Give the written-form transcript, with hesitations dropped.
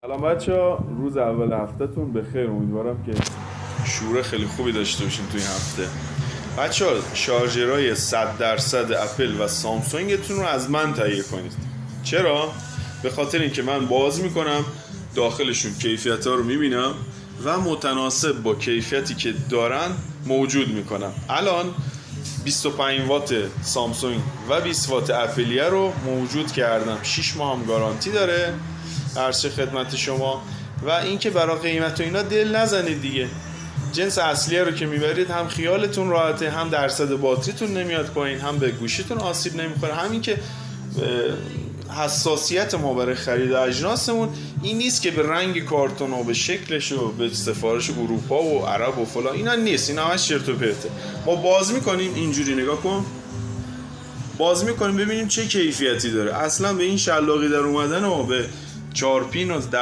سلام بچه‌ها، روز اول هفتهتون بخیر. امیدوارم که شعور خیلی خوبی داشته باشین توی این هفته. بچه‌ها شارژرهای 100% اپل و سامسونگتون رو از من تهیه کنید. چرا؟ به خاطر اینکه من باز میکنم، داخلشون کیفیت‌ها رو میبینم و متناسب با کیفیتی که دارن موجود میکنم. الان 25 وات سامسونگ و 20 وات اپلیه رو موجود کردم. 6 ماه هم گارانتی داره. عرض خدمت شما و اینکه برای قیمت و اینا دل نزنید دیگه. جنس اصلیه رو که میبرید هم خیالتون راحته، هم درصد باتریتون نمیاد پایین، هم به گوشیتون آسیب نمیخوره. همین که حساسیت ما برای خرید اجناسمون این نیست که به رنگ کارتون و به شکلش و به سفارش اروپا و عرب و فلان اینا نیست. اینا همش چرت و پرته. ما باز میکنیم، اینجوری نگاه کن، باز میکنیم ببینیم چه کیفیتی داره. اصلا به این شلاقی در اومدن و به 4 پین و